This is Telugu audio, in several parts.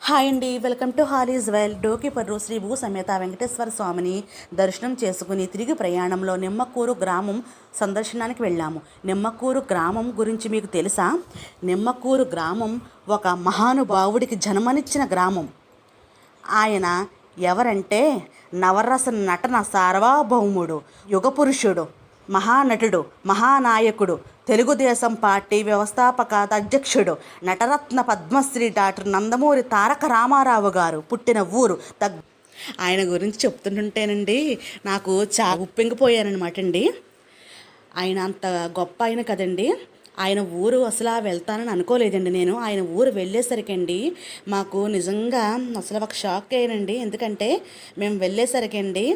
హాయ్ అండి, welcome to all is well. Dokiparru Shri భూ సమేత వెంకటేశ్వర స్వామిని దర్శనం చేసుకుని తిరిగి ప్రయాణంలో నిమ్మకూరు గ్రామం సందర్శనానికి వెళ్ళాము. నిమ్మకూరు గ్రామం గురించి మీకు తెలుసా? నిమ్మకూరు గ్రామం ఒక మహానుభావుడికి జన్మనిచ్చిన గ్రామం. ఆయన ఎవరంటే నవరస నటన సార్వభౌముడు, యుగపురుషుడు, మహానటుడు, మహానాయకుడు, తెలుగుదేశం పార్టీ వ్యవస్థాపక అధ్యక్షుడు, నటరత్న పద్మశ్రీ డాక్టర్ నందమూరి తారక రామారావు గారు పుట్టిన ఊరు. ఆయన గురించి చెప్తుంటేనండి నాకు చాలా ఉప్పింగిపోయానమాట అండి. ఆయన అంత గొప్ప ఆయన కదండి. ఆయన ఊరు అసలు వెళ్తానని అనుకోలేదండి నేను. ఆయన ఊరు వెళ్ళేసరికి అండి మాకు నిజంగా అసలు ఒక షాక్ అయ్యానండి. ఎందుకంటే మేము వెళ్ళేసరికి అండి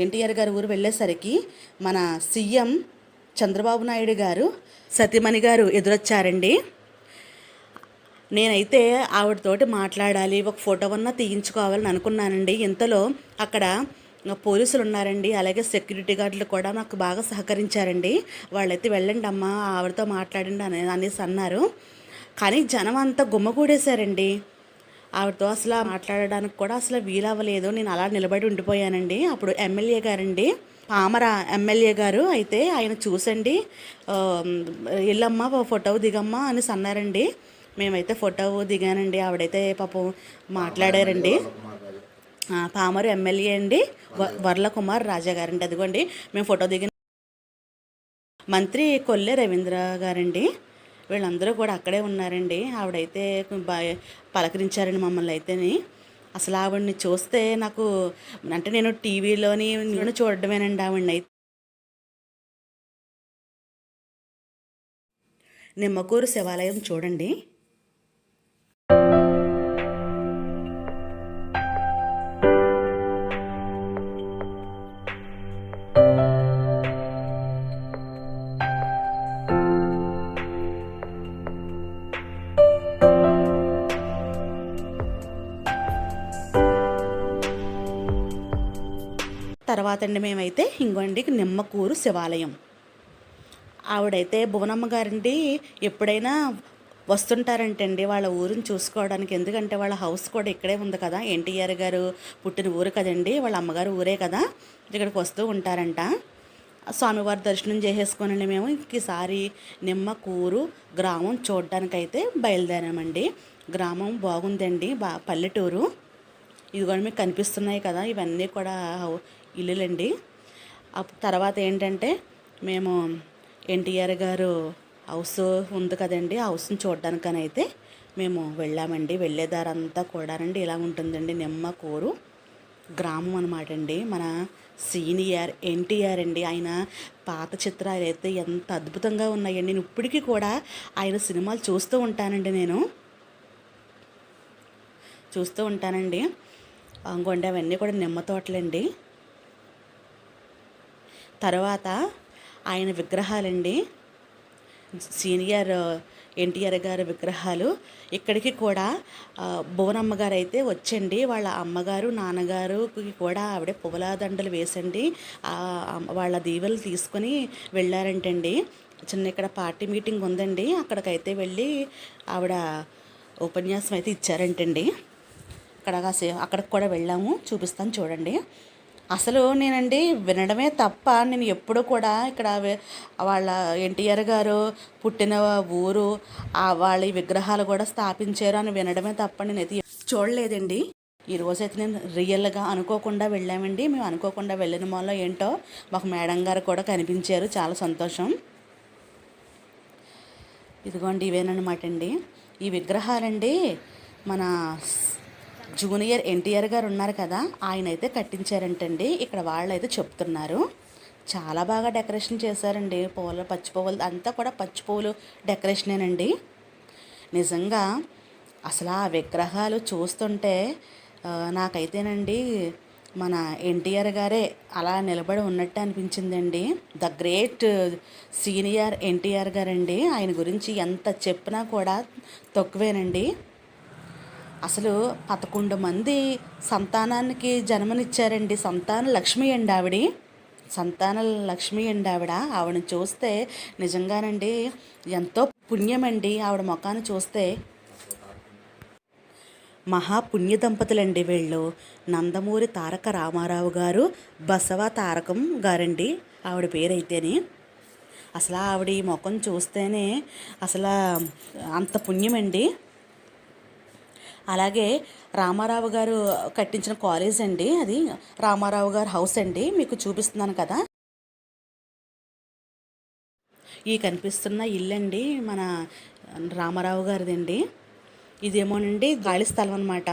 ఎన్టీఆర్ గారి ఊరు వెళ్ళేసరికి మన సీఎం చంద్రబాబు నాయుడు గారు సతీమణి గారు ఎదురొచ్చారండి. నేనైతే ఆవిడతోటి మాట్లాడాలి, ఒక ఫోటో అన్నా తీయించుకోవాలని అనుకున్నానండి. ఇంతలో అక్కడ పోలీసులు ఉన్నారండి, అలాగే సెక్యూరిటీ గార్డులు కూడా నాకు బాగా సహకరించారండి. వాళ్ళైతే వెళ్ళండి అమ్మా, ఆవిడతో మాట్లాడండి అనేసి అన్నారు. కానీ జనం అంతా గుమ్మగూడేశారండి. ఆవిడతో అసలు మాట్లాడడానికి కూడా అసలు వీలవ్వలేదు. నేను అలా నిలబడి ఉండిపోయానండి. అప్పుడు ఎమ్మెల్యే గారండి, పామర ఎమ్మెల్యే గారు అయితే ఆయన చూసండి, వెళ్ళమ్మా ఫోటో దిగమ్మా అనేసి అన్నారండి. మేమైతే ఫోటో దిగానండి. ఆవిడైతే పాపం మాట్లాడారండి. పామరు ఎమ్మెల్యే అండి, వర్ల కుమార్ రాజా గారండి. అదిగోండి మేము ఫోటో దిగిన మంత్రి కొల్లె రవీంద్ర గారండి. వీళ్ళందరూ కూడా అక్కడే ఉన్నారండి. ఆవిడైతే పలకరించారండి మమ్మల్ని అయితేని. అసలు ఆవిడని చూస్తే నాకు అంటే నేను టీవీలోని చూడడమేనండి ఆవిడని. అయితే నిమ్మకూరు శివాలయం చూడండి. తర్వాత అండి మేమైతే ఇంకోండి నిమ్మకూరు శివాలయం. ఆవిడైతే భువనమ్మ గారండి ఎప్పుడైనా వస్తుంటారంటండి వాళ్ళ ఊరిని చూసుకోవడానికి. ఎందుకంటే వాళ్ళ హౌస్ కూడా ఇక్కడే ఉంది కదా, ఎన్టీఆర్ గారు పుట్టిన ఊరు కదండి, వాళ్ళ అమ్మగారు ఊరే కదా, ఇక్కడికి వస్తూ ఉంటారంట. స్వామివారి దర్శనం చేసేసుకోనండి మేము ఈసారి నిమ్మకూరు గ్రామం చూడడానికైతే బయలుదేరామండి. గ్రామం బాగుందండి, పల్లెటూరు. ఇదిగోండి మీకు కనిపిస్తున్నాయి కదా, ఇవన్నీ కూడా ఇల్లులండి. తర్వాత ఏంటంటే మేము ఎన్టీఆర్ గారు హౌస్ ఉంది కదండి, హౌస్ని చూడడానికని అయితే మేము వెళ్ళామండి. వెళ్ళేదారంతా కూడానండి ఇలా ఉంటుందండి. నిమ్మకూరు గ్రామం అనమాట అండి. మన సీనియర్ ఎన్టీఆర్ అండి. ఆయన పాత చిత్రాలు అయితే ఎంత అద్భుతంగా ఉన్నాయండి. నేను ఇప్పటికీ కూడా ఆయన సినిమాలు చూస్తూ ఉంటానండి. ఇంకోండి అవన్నీ కూడా నిమ్మ తోటలండి. తర్వాత ఆయన విగ్రహాలండి, సీనియర్ ఎన్టీఆర్ గారి విగ్రహాలు. ఇక్కడికి కూడా భువనమ్మ గారు అయితే వచ్చండి, వాళ్ళ అమ్మగారు నాన్నగారుకి కూడా ఆవిడ పువ్వుల దండలు వేసండి వాళ్ళ దీవెలు తీసుకొని వెళ్ళారంటండి. చిన్న ఇక్కడ పార్టీ మీటింగ్ ఉందండి, అక్కడికైతే వెళ్ళి ఆవిడ ఉపన్యాసం అయితే ఇచ్చారంటండి. అక్కడికి కూడా వెళ్ళాము, చూపిస్తాను చూడండి. అసలు నేనండి వినడమే తప్ప నేను ఎప్పుడూ కూడా ఇక్కడ వాళ్ళ ఎన్టీఆర్ గారు పుట్టిన ఊరు వాళ్ళ విగ్రహాలు కూడా స్థాపించారు అని వినడమే తప్ప నేనైతే చూడలేదండి. ఈరోజైతే నేను రియల్గా అనుకోకుండా వెళ్ళామండి. మేము అనుకోకుండా వెళ్ళిన వల్ల ఏంటో మాకు మేడం గారు కూడా కనిపించారు, చాలా సంతోషం. ఇదిగోండి ఇవేనమాట అండి ఈ విగ్రహాలండి. మన జూనియర్ ఎన్టీఆర్ గారు ఉన్నారు కదా, ఆయన అయితే కట్టించారంటండి. ఇక్కడ వాళ్ళైతే చెప్తున్నారు. చాలా బాగా డెకరేషన్ చేశారండి. పచ్చి పువ్వులు అంతా కూడా పచ్చి పువ్వులు డెకరేషనేనండి. నిజంగా అసలు ఆ విగ్రహాలు చూస్తుంటే నాకైతేనండి మన ఎన్టీఆర్ గారే అలా నిలబడి ఉన్నట్టు అనిపించిందండి. ద గ్రేట్ సీనియర్ ఎన్టీఆర్ గారండి. ఆయన గురించి ఎంత చెప్పినా కూడా తక్కువేనండి. అసలు 11 మంది సంతానానికి జన్మనిచ్చారండి. సంతాన లక్ష్మి అండి ఆవిడని చూస్తే నిజంగానండి ఎంతో పుణ్యమండి ఆవిడ ముఖాన్ని చూస్తే. మహాపుణ్య దంపతులండి వీళ్ళు. నందమూరి తారక రామారావు గారు, బసవ తారకం గారండి ఆవిడ పేరైతేని. అసలు ఆవిడ ఈ ముఖం చూస్తేనే అసలు అంత పుణ్యమండి. అలాగే రామారావు గారు కట్టించిన కాలేజ్ అండి అది. రామారావు గారు హౌస్ అండి, మీకు చూపిస్తున్నాను కదా. ఈ కనిపిస్తున్న ఇల్లండి మన రామారావు గారిదండి. ఇదేమోనండి గాలి స్థలం అనమాట.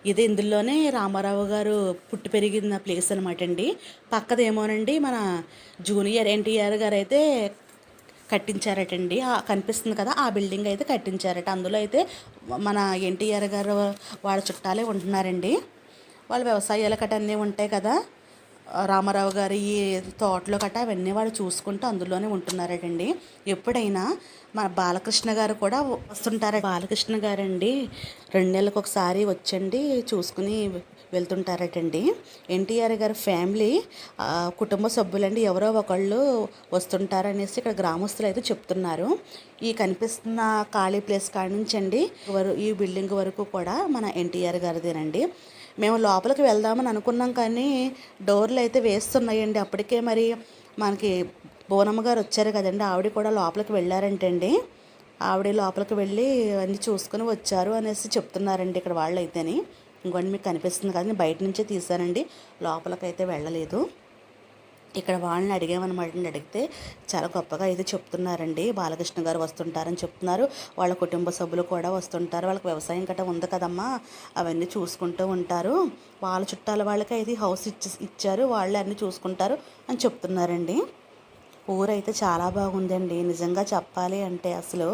ఇది ఇందులోనే రామారావు గారు పుట్టి పెరిగిన ప్లేస్ అనమాట అండి. పక్కదేమోనండి మన జూనియర్ ఎన్టీఆర్ గారు అయితే కట్టించారటండి. కనిపిస్తుంది కదా, ఆ బిల్డింగ్ అయితే కట్టించారట. అందులో అయితే మన ఎన్టీఆర్ గారు వాళ్ళ చుట్టాలే ఉంటున్నారండి. వాళ్ళ వ్యవసాయాలు కట్ట అన్నీ ఉంటాయి కదా, రామారావు గారి ఈ తోటలో కట్ట అవన్నీ వాళ్ళు చూసుకుంటూ అందులోనే ఉంటున్నారటండి. ఎప్పుడైనా మన బాలకృష్ణ గారు కూడా వస్తుంటారు. బాలకృష్ణ గారండి 2 నెలలకు ఒకసారి వచ్చండి చూసుకుని వెళ్తుంటారటండి. ఎన్టీఆర్ గారి ఫ్యామిలీ కుటుంబ సభ్యులండి ఎవరో ఒకళ్ళు వస్తుంటారనేసి ఇక్కడ గ్రామస్తులు అయితే చెప్తున్నారు. ఈ కనిపిస్తున్న ఖాళీ ప్లేస్ కాడ నుంచి అండి ఈ బిల్డింగ్ వరకు కూడా మన ఎన్టీఆర్ గారిదేనండి. మేము లోపలికి వెళ్దామని అనుకున్నాం కానీ డోర్లు అయితే వేస్తున్నాయండి. అప్పటికే మరి మనకి బోనమ్మ గారు వచ్చారు కదండి, ఆవిడ కూడా లోపలికి వెళ్ళారంటండి. ఆవిడ లోపలికి వెళ్ళి అన్నీ చూసుకుని వచ్చారు అనేసి చెప్తున్నారండి ఇక్కడ వాళ్ళు అయితేని. ఇంకోటి మీకు కనిపిస్తుంది కదా, బయట నుంచే తీసానండి, లోపలికైతే వెళ్ళలేదు. ఇక్కడ వాళ్ళని అడిగామన్నమాట. అడిగితే చాలా గొప్పగా అయితే చెప్తున్నారండి. బాలకృష్ణ గారు వస్తుంటారని చెప్తున్నారు, వాళ్ళ కుటుంబ సభ్యులు కూడా వస్తుంటారు, వాళ్ళకి వ్యవసాయం గట్రా ఉంది కదమ్మా, అవన్నీ చూసుకుంటూ ఉంటారు, వాళ్ళ చుట్టాల వాళ్ళకి అయితే హౌస్ ఇచ్చారు, వాళ్ళే అన్నీ చూసుకుంటారు అని చెప్తున్నారండి. ఊరైతే చాలా బాగుందండి నిజంగా చెప్పాలి అంటే. అసలు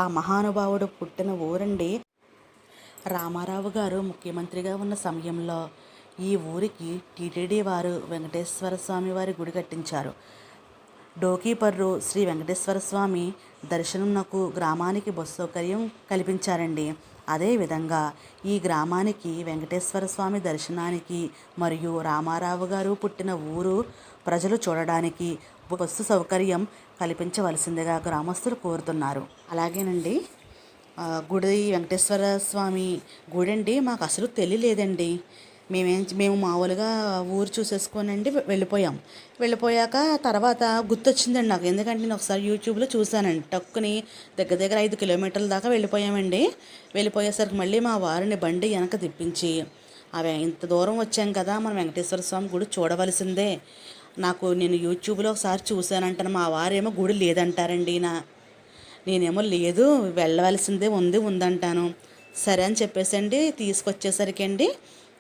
ఆ మహానుభావుడు పుట్టిన ఊరండి. రామారావు గారు ముఖ్యమంత్రిగా ఉన్న సమయంలో ఈ ఊరికి టీటీడీ వారు వెంకటేశ్వర స్వామి వారి గుడి కట్టించారు. డోకీపర్రు శ్రీ వెంకటేశ్వర స్వామి దర్శనంకు గ్రామానికి బస్సు సౌకర్యం కల్పించారండి. అదేవిధంగా ఈ గ్రామానికి వెంకటేశ్వర స్వామి దర్శనానికి మరియు రామారావు గారు పుట్టిన ఊరు ప్రజలు చూడడానికి బస్సు సౌకర్యం కల్పించవలసిందిగా గ్రామస్తులు కోరుతున్నారు. అలాగేనండి, గుడి వెంకటేశ్వర స్వామి గుడి అండి మాకు అసలు తెలియలేదండి. మేము మామూలుగా ఊరు చూసేసుకోనండి వెళ్ళిపోయాక తర్వాత గుర్తొచ్చిందండి నాకు. ఎందుకంటే నేను ఒకసారి యూట్యూబ్లో చూశానండి. టక్కుని దగ్గర 5 కిలోమీటర్ల దాకా వెళ్ళిపోయామండి. వెళ్ళిపోయేసరికి మళ్ళీ మా వారిని బండి వెనక తిప్పించి, అవి ఇంత దూరం వచ్చాం కదా, మనం వెంకటేశ్వర స్వామి గుడి చూడవలసిందే. నేను యూట్యూబ్లో ఒకసారి చూశానంటాను, మా వారేమో గుడి లేదంటారండి. నేనేమో లేదు వెళ్ళవలసిందే ఉందంటాను. సరే అని చెప్పేసి అండి తీసుకొచ్చేసరికి అండి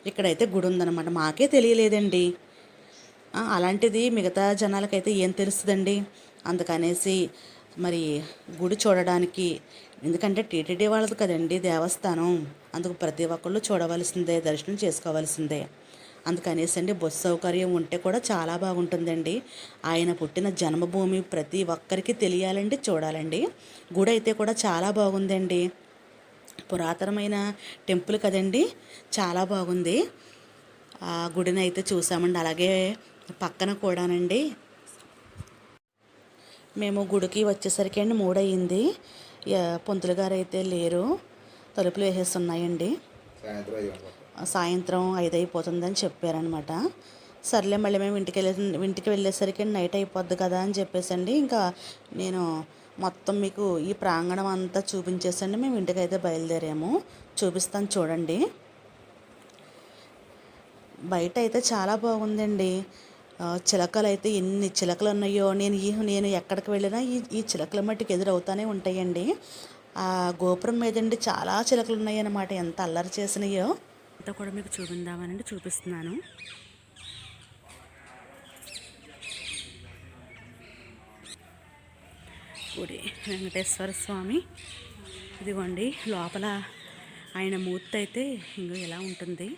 ఇక్కడైతే గుడి ఉందన్నమాట. మాకే తెలియలేదండి. అలాంటిది మిగతా జనాలకైతే ఏం తెలుస్తుందండి. అందుకనేసి మరి గుడి చూడడానికి, ఎందుకంటే టీటీడీ వాళ్ళది కదండి దేవస్థానం, అందుకు ప్రతి ఒక్కళ్ళు చూడవలసిందే, దర్శనం చేసుకోవాల్సిందే. అందుకనేసి అండి బస్సు సౌకర్యం ఉంటే కూడా చాలా బాగుంటుందండి. ఆయన పుట్టిన జన్మభూమి ప్రతి ఒక్కరికి తెలియాలండి, చూడాలండి. గుడి అయితే కూడా చాలా బాగుందండి. పురాతనమైన టెంపుల్ కదండి, చాలా బాగుంది. ఆ గుడిని అయితే చూసామండి. అలాగే పక్కన కూడానండి మేము గుడికి వచ్చేసరికి అండి 3 అయ్యింది. పంతులు గారు అయితే లేరు, తలుపులు వేసేస్తున్నాయండి. సాయంత్రం 5 అయిపోతుందని చెప్పారనమాట. సర్లే మళ్ళీ మేము ఇంటికి వెళ్ళేసరికి నైట్ అయిపోద్ది కదా అని చెప్పేసి అండి ఇంకా నేను మొత్తం మీకు ఈ ప్రాంగణం అంతా చూపించేసండి మేము ఇంటికైతే బయలుదేరాము. చూపిస్తాను చూడండి. బయట అయితే చాలా బాగుందండి. చిలకలు అయితే ఎన్ని చిలకలు ఉన్నాయో, నేను ఎక్కడికి వెళ్ళినా ఈ చిలకల మట్టికి ఎదురవుతూనే ఉంటాయండి. ఆ గోపురం మీదండి చాలా చిలకలు ఉన్నాయి అన్నమాట. ఎంత అల్లరి చేసినాయో అంతా కూడా మీకు చూపిందామనండి చూపిస్తున్నాను. గుడి వెంకటేశ్వర స్వామి ఇదిగోండి. లోపల ఆయన మూర్తి అయితే ఇంకో ఎలా ఉంటుంది.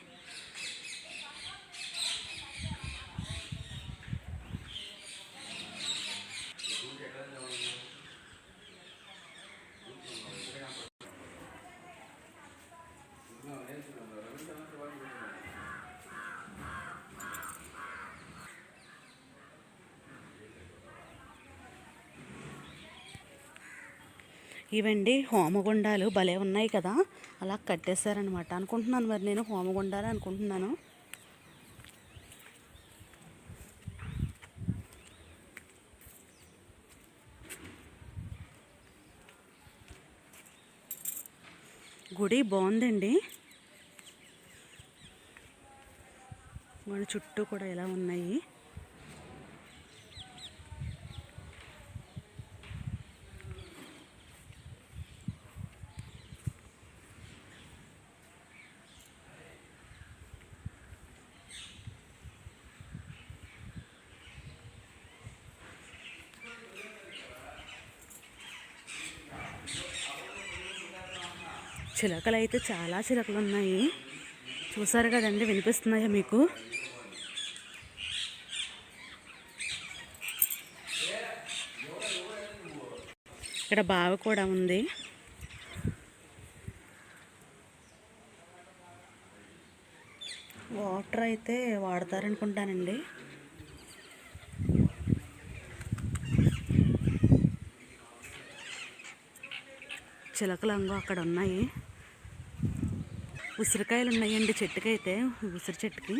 ఇవండి హోమగుండాలు భలే ఉన్నాయి కదా, అలా కట్టేశారనమాట అనుకుంటున్నాను. మరి నేను హోమగుండాలు అనుకుంటున్నాను. గుడి బాగుందండి. మన చుట్టూ కూడా ఇలా ఉన్నాయి. చిలకలు అయితే చాలా చిలకలు ఉన్నాయి. చూసారు కదండి, వినిపిస్తున్నాయా మీకు? ఇక్కడ బావి కూడా ఉంది. వాటర్ అయితే వాడతారనుకుంటానండి. చిలకలు అంగో అక్కడ ఉన్నాయి. ఉసిరికాయలు ఉన్నాయండి చెట్టుకైతే, ఉసిరి చెట్టుకి.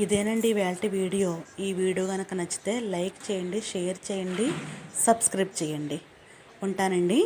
ఇదేనండి ఇవాల్టి వీడియో. ఈ వీడియో కనుక నచ్చితే లైక్ చేయండి, షేర్ చేయండి, సబ్స్క్రైబ్ చేయండి. ఉంటానండి.